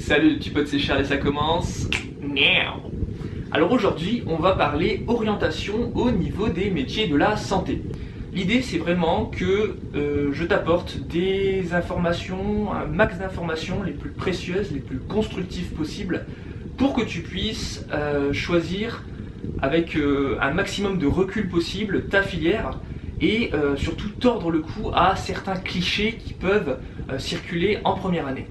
Salut les petits potes, c'est Charles et ça commence now. Alors aujourd'hui, on va parler orientation au niveau des métiers de la santé. L'idée c'est vraiment que je t'apporte des informations, un max d'informations les plus précieuses, les plus constructives possibles pour que tu puisses choisir avec un maximum de recul possible ta filière et surtout tordre le cou à certains clichés qui peuvent circuler en première année.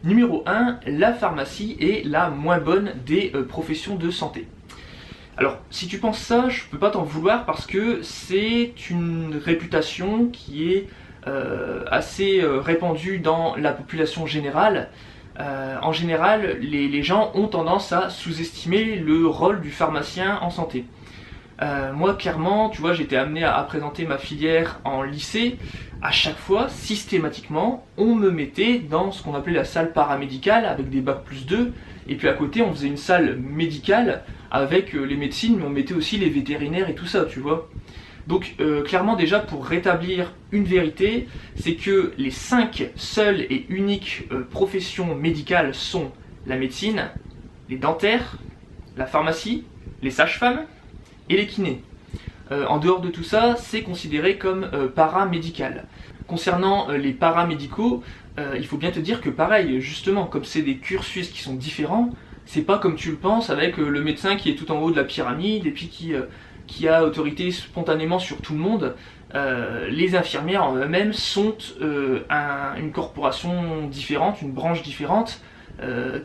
Numéro 1, la pharmacie est la moins bonne des professions de santé. Alors, si tu penses ça, je peux pas t'en vouloir parce que c'est une réputation qui est assez répandue dans la population générale. En général, les gens ont tendance à sous-estimer le rôle du pharmacien en santé. Moi, clairement, tu vois, j'étais amené à présenter ma filière en lycée. À chaque fois, systématiquement, on me mettait dans ce qu'on appelait la salle paramédicale avec des bac+2. Et puis à côté, on faisait une salle médicale avec les médecines, mais on mettait aussi les vétérinaires et tout ça, tu vois. Donc clairement déjà pour rétablir une vérité, c'est que les 5 seules et uniques professions médicales sont la médecine, les dentaires, la pharmacie, les sages-femmes et les kinés. En dehors de tout ça, c'est considéré comme paramédical. Concernant les paramédicaux, il faut bien te dire que pareil, justement, comme c'est des cursus qui sont différents, c'est pas comme tu le penses avec le médecin qui est tout en haut de la pyramide et puis qui a autorité spontanément sur tout le monde. Les infirmières en eux-mêmes sont une corporation différente, une branche différente,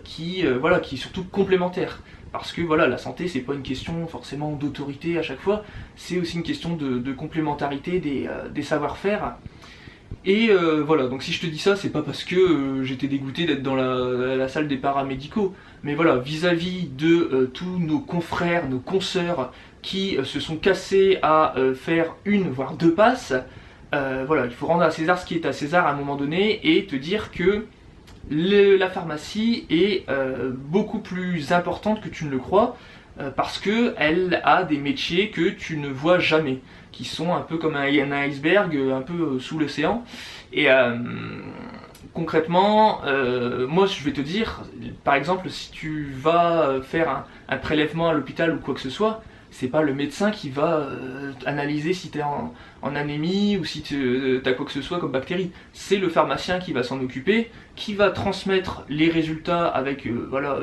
qui est surtout complémentaire. Parce que voilà, la santé, c'est pas une question forcément d'autorité à chaque fois, c'est aussi une question de complémentarité des savoir-faire. Et voilà, donc si je te dis ça, c'est pas parce que j'étais dégoûté d'être dans la salle des paramédicaux, mais voilà, vis-à-vis de tous nos confrères, nos consoeurs qui se sont cassés à faire une voire 2 passes, voilà, il faut rendre à César ce qui est à César à un moment donné et te dire que la pharmacie est beaucoup plus importante que tu ne le crois parce qu'elle a des métiers que tu ne vois jamais, qui sont un peu comme un iceberg, un peu sous l'océan. Et concrètement, moi je vais te dire, par exemple, si tu vas faire un prélèvement à l'hôpital ou quoi que ce soit, c'est pas le médecin qui va analyser si tu es en anémie ou si tu as quoi que ce soit comme bactérie. C'est le pharmacien qui va s'en occuper, qui va transmettre les résultats avec voilà,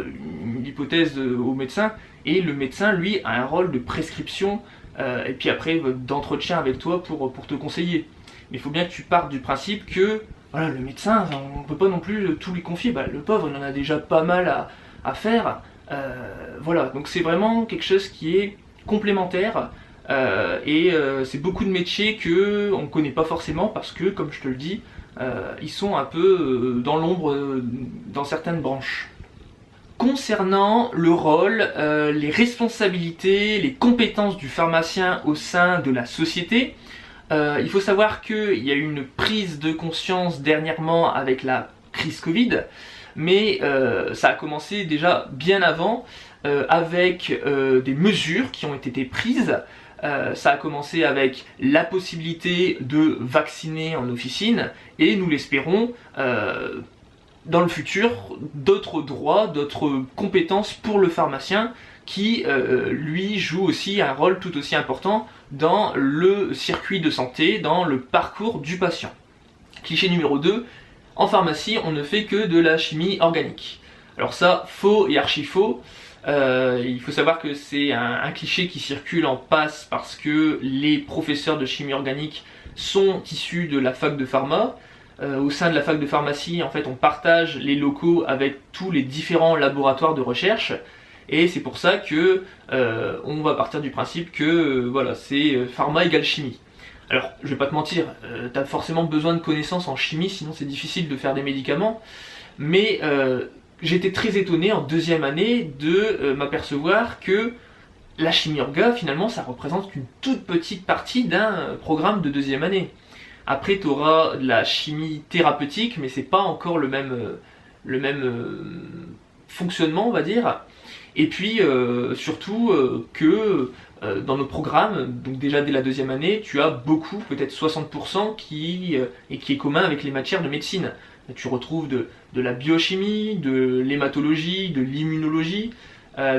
une hypothèse au médecin, et le médecin, lui, a un rôle de prescription et puis après d'entretien avec toi pour te conseiller. Mais il faut bien que tu partes du principe que voilà, le médecin, on ne peut pas non plus tout lui confier. Bah, le pauvre, il en a déjà pas mal à faire. Voilà, donc c'est vraiment quelque chose qui est complémentaire et c'est beaucoup de métiers que on ne connaît pas forcément parce que, comme je te le dis, ils sont un peu dans l'ombre dans certaines branches. Concernant le rôle, les responsabilités, les compétences du pharmacien au sein de la société, il faut savoir qu'il y a eu une prise de conscience dernièrement avec la crise Covid, mais ça a commencé déjà bien avant avec des mesures qui ont été prises. Ça a commencé avec la possibilité de vacciner en officine et nous l'espérons dans le futur d'autres droits, d'autres compétences pour le pharmacien qui lui joue aussi un rôle tout aussi important dans le circuit de santé, dans le parcours du patient. Cliché numéro 2, en pharmacie on ne fait que de la chimie organique. Alors ça, faux et archi faux. Il faut savoir que c'est un cliché qui circule en passe parce que les professeurs de chimie organique sont issus de la fac de pharma. Au sein de la fac de pharmacie, en fait, on partage les locaux avec tous les différents laboratoires de recherche, et c'est pour ça que on va partir du principe que voilà, c'est pharma égale chimie. Alors, je vais pas te mentir, tu as forcément besoin de connaissances en chimie, sinon c'est difficile de faire des médicaments, mais j'étais très étonné en 2e année de m'apercevoir que la chimie orga, finalement, ça représente qu'une toute petite partie d'un programme de 2e année. Après, tu auras de la chimie thérapeutique, mais c'est pas encore le même fonctionnement, on va dire. Et puis, surtout que dans nos programmes, donc déjà dès la 2e année, tu as beaucoup, peut-être 60%, qui est commun avec les matières de médecine. tu retrouves de la biochimie, de l'hématologie, de l'immunologie.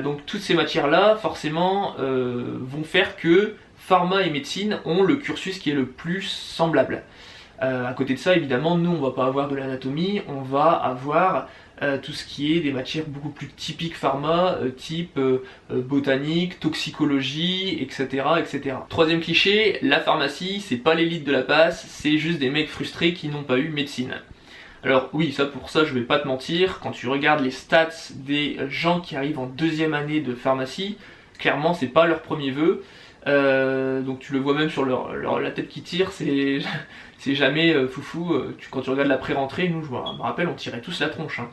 Donc toutes ces matières-là, forcément, vont faire que pharma et médecine ont le cursus qui est le plus semblable. À côté de ça, évidemment, nous, on va pas avoir de l'anatomie, on va avoir tout ce qui est des matières beaucoup plus typiques pharma, type botanique, toxicologie, etc., etc. Troisième cliché, la pharmacie, c'est pas l'élite de la passe, c'est juste des mecs frustrés qui n'ont pas eu médecine. Alors oui, pour ça, je vais pas te mentir, quand tu regardes les stats des gens qui arrivent en deuxième année de pharmacie, clairement, c'est pas leur premier vœu. Donc tu le vois même sur la tête qui tire, c'est jamais foufou. Quand tu regardes la pré-rentrée, nous, je me rappelle, on tirait tous la tronche. Hein.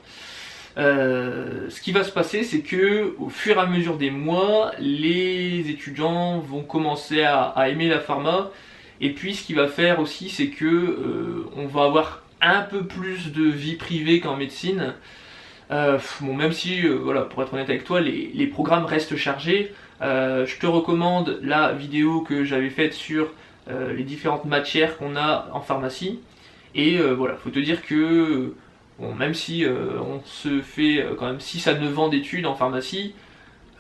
Ce qui va se passer, c'est que au fur et à mesure des mois, les étudiants vont commencer à aimer la pharma. Et puis ce qui va faire aussi, c'est que on va avoir un peu plus de vie privée qu'en médecine. Bon, même si, voilà, pour être honnête avec toi, les programmes restent chargés. Je te recommande la vidéo que j'avais faite sur les différentes matières qu'on a en pharmacie. Et voilà, faut te dire que bon, même si on se fait quand même 6 à 9 ans d'études en pharmacie,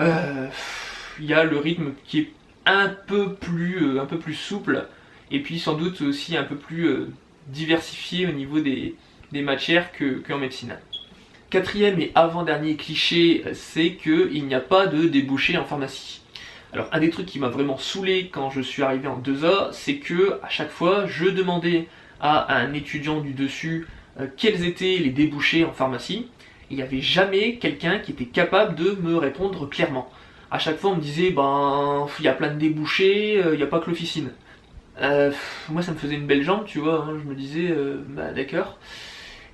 il y a le rythme qui est un peu plus souple, et puis sans doute aussi un peu plus diversifié au niveau des matières qu'en médecine. Quatrième et avant-dernier cliché, c'est qu'il n'y a pas de débouché en pharmacie. Alors un des trucs qui m'a vraiment saoulé quand je suis arrivé en 2A, c'est que à chaque fois je demandais à un étudiant du dessus quels étaient les débouchés en pharmacie, et il n'y avait jamais quelqu'un qui était capable de me répondre clairement. À chaque fois on me disait ben il y a plein de débouchés, il n'y a pas que l'officine. Moi ça me faisait une belle jambe, tu vois, hein, je me disais bah d'accord.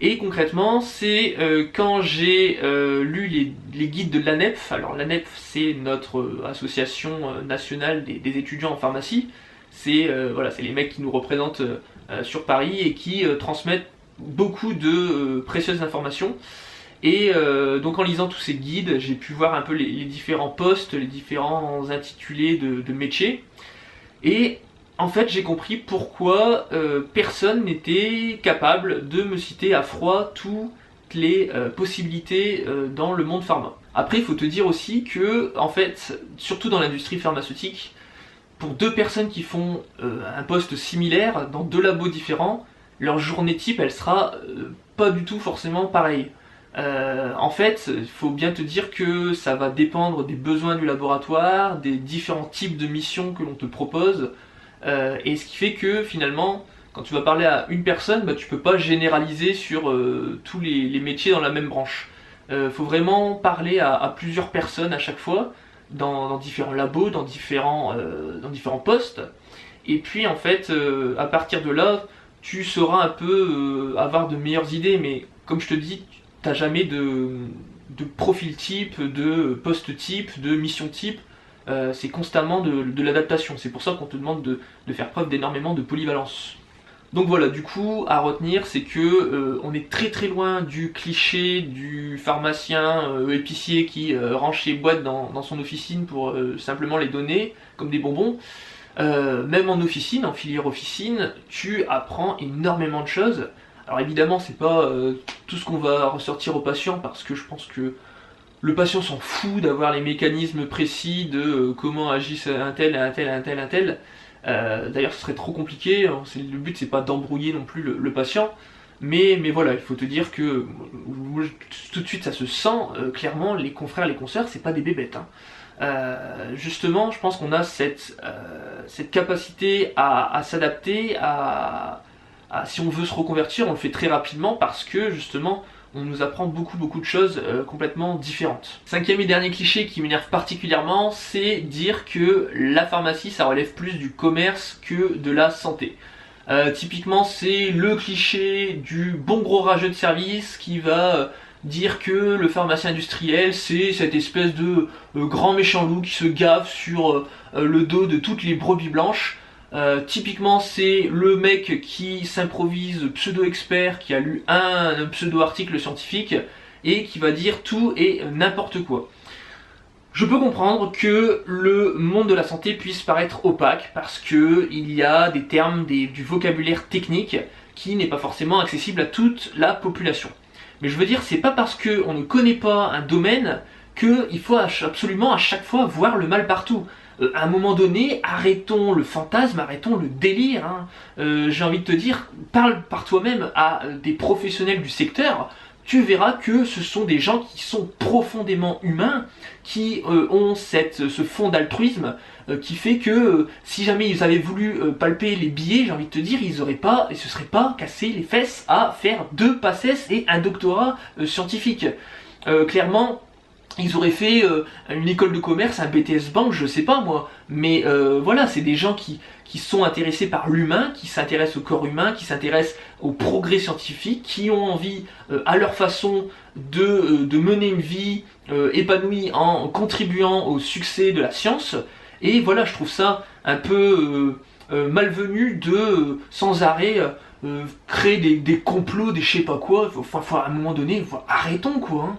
Et concrètement, c'est quand j'ai lu les guides de l'ANEP. Alors l'ANEP, c'est notre association nationale des étudiants en pharmacie. C'est voilà, c'est les mecs qui nous représentent sur Paris et qui transmettent beaucoup de précieuses informations. Et donc en lisant tous ces guides, j'ai pu voir un peu les différents postes, les différents intitulés de métiers. Et en fait, j'ai compris pourquoi personne n'était capable de me citer à froid toutes les possibilités dans le monde pharma. Après, il faut te dire aussi que, en fait, surtout dans l'industrie pharmaceutique, pour deux personnes qui font un poste similaire dans deux labos différents, leur journée type, elle sera pas du tout forcément pareille. En fait, il faut bien te dire que ça va dépendre des besoins du laboratoire, des différents types de missions que l'on te propose. Et ce qui fait que finalement, quand tu vas parler à une personne, bah, tu peux pas généraliser sur tous les métiers dans la même branche. Faut vraiment parler à plusieurs personnes à chaque fois, dans différents labos, dans différents postes. Et puis en fait, à partir de là, tu sauras un peu avoir de meilleures idées. Mais comme je te dis, t'as jamais de profil type, de poste type, de mission type. C'est constamment de l'adaptation, c'est pour ça qu'on te demande de faire preuve d'énormément de polyvalence. Donc voilà, du coup, à retenir, c'est que on est très très loin du cliché du pharmacien épicier qui range ses boîtes dans son officine pour simplement les donner comme des bonbons. Même en officine, en filière officine, tu apprends énormément de choses. Alors évidemment, c'est pas tout ce qu'on va ressortir aux patients, parce que je pense que le patient s'en fout d'avoir les mécanismes précis de comment agissent un tel. D'ailleurs, ce serait trop compliqué. Le but, c'est pas d'embrouiller non plus le patient. Mais voilà, il faut te dire que tout de suite, ça se sent clairement. Les confrères, les consoeurs, c'est pas des bébêtes. Hein. Justement, je pense qu'on a cette capacité à s'adapter, si on veut se reconvertir, on le fait très rapidement parce que justement, on nous apprend beaucoup de choses complètement différentes. Cinquième et dernier cliché qui m'énerve particulièrement, c'est dire que la pharmacie, ça relève plus du commerce que de la santé. Typiquement, c'est le cliché du bon gros rageux de service qui va dire que le pharmacien industriel, c'est cette espèce de grand méchant loup qui se gave sur le dos de toutes les brebis blanches. Typiquement, c'est le mec qui s'improvise pseudo-expert, qui a lu un pseudo-article scientifique et qui va dire tout et n'importe quoi. Je peux comprendre que le monde de la santé puisse paraître opaque parce que il y a des termes, du vocabulaire technique qui n'est pas forcément accessible à toute la population. Mais je veux dire, c'est pas parce qu'on ne connaît pas un domaine qu'il faut absolument à chaque fois voir le mal partout. À un moment donné, arrêtons le fantasme, arrêtons le délire. J'ai envie de te dire, parle par toi-même à des professionnels du secteur, tu verras que ce sont des gens qui sont profondément humains, qui ont ce fond d'altruisme, qui fait que si jamais ils avaient voulu palper les billets, j'ai envie de te dire, ils se seraient pas cassé les fesses à faire 2 PACES et un doctorat scientifique. Clairement, ils auraient fait une école de commerce, un BTS banque, je sais pas moi. Mais voilà, c'est des gens qui sont intéressés par l'humain, qui s'intéressent au corps humain, qui s'intéressent au progrès scientifique, qui ont envie, à leur façon, de mener une vie épanouie en contribuant au succès de la science. Et voilà, je trouve ça un peu malvenu de, sans arrêt, créer des complots, des je sais pas quoi. Faut à un moment donné, arrêtons quoi.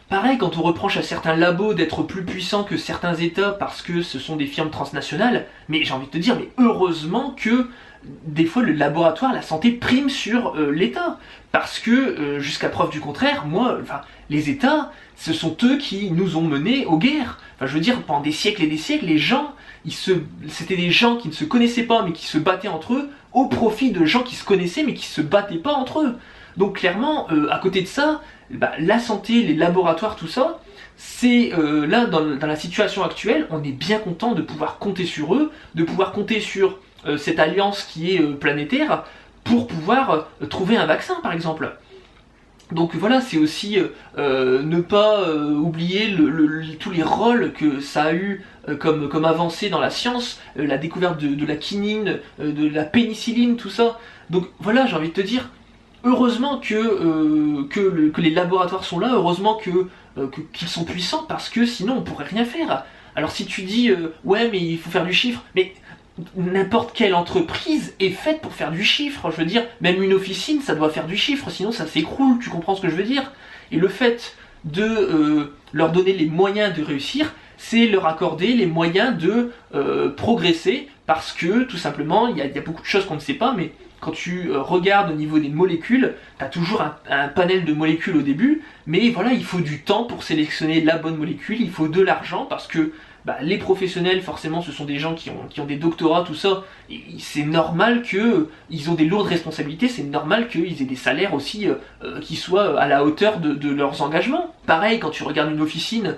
Pareil, quand on reproche à certains labos d'être plus puissants que certains États parce que ce sont des firmes transnationales, mais j'ai envie de te dire, mais heureusement que des fois le laboratoire, la santé prime sur l'État. Parce que, jusqu'à preuve du contraire, les États, ce sont eux qui nous ont menés aux guerres. Je veux dire, pendant des siècles et des siècles, les gens, c'était des gens qui ne se connaissaient pas, mais qui se battaient entre eux, au profit de gens qui se connaissaient, mais qui se battaient pas entre eux. Donc clairement, à côté de ça, la santé, les laboratoires, tout ça, c'est là, dans la situation actuelle, on est bien content de pouvoir compter sur eux, de pouvoir compter sur cette alliance qui est planétaire, pour pouvoir trouver un vaccin, par exemple. Donc voilà, c'est aussi ne pas oublier tous les rôles que ça a eu comme avancée dans la science, la découverte de la quinine, de la pénicilline, tout ça. Donc voilà, j'ai envie de te dire, heureusement que les laboratoires sont là, heureusement qu'ils sont puissants, parce que sinon on pourrait rien faire. Alors si tu dis ouais mais il faut faire du chiffre, mais n'importe quelle entreprise est faite pour faire du chiffre. Je veux dire, même une officine ça doit faire du chiffre, sinon ça s'écroule, tu comprends ce que je veux dire? Et le fait de leur donner les moyens de réussir, c'est leur accorder les moyens de progresser, parce que tout simplement il y a beaucoup de choses qu'on ne sait pas, mais quand tu regardes au niveau des molécules, tu as toujours un panel de molécules au début, mais voilà, il faut du temps pour sélectionner la bonne molécule, il faut de l'argent, parce que les professionnels, forcément, ce sont des gens qui ont des doctorats, tout ça, et c'est normal qu'ils ont des lourdes responsabilités, c'est normal qu'ils aient des salaires aussi qui soient à la hauteur de leurs engagements. Pareil, quand tu regardes une officine,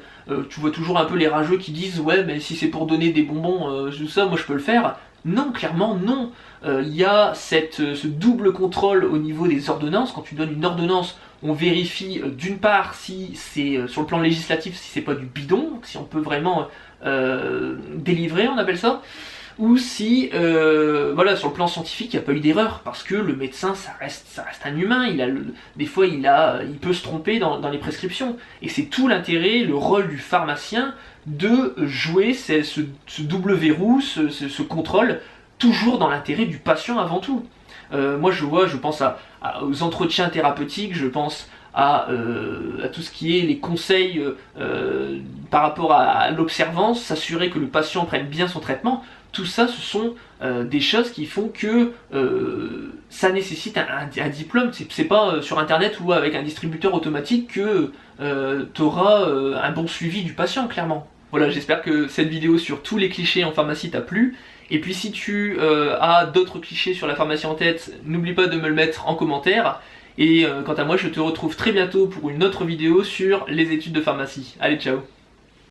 tu vois toujours un peu les rageux qui disent « Ouais, mais si c'est pour donner des bonbons, tout ça, moi je peux le faire ». Non, clairement non. Il y a ce double contrôle au niveau des ordonnances. Quand tu donnes une ordonnance, on vérifie d'une part si c'est sur le plan législatif, si c'est pas du bidon, si on peut vraiment délivrer, on appelle ça, ou si voilà, sur le plan scientifique il n'y a pas eu d'erreur, parce que le médecin ça reste un humain, des fois il peut se tromper dans les prescriptions, et c'est tout l'intérêt, le rôle du pharmacien de jouer ce double verrou, ce contrôle, toujours dans l'intérêt du patient avant tout. Moi je pense aux entretiens thérapeutiques, je pense à tout ce qui est les conseils par rapport à l'observance, s'assurer que le patient prenne bien son traitement. Tout ça, ce sont des choses qui font que ça nécessite un diplôme. C'est pas sur internet ou avec un distributeur automatique que tu auras un bon suivi du patient, clairement. Voilà, j'espère que cette vidéo sur tous les clichés en pharmacie t'a plu. Et puis si tu as d'autres clichés sur la pharmacie en tête, n'oublie pas de me le mettre en commentaire. Et quant à moi, je te retrouve très bientôt pour une autre vidéo sur les études de pharmacie. Allez, ciao!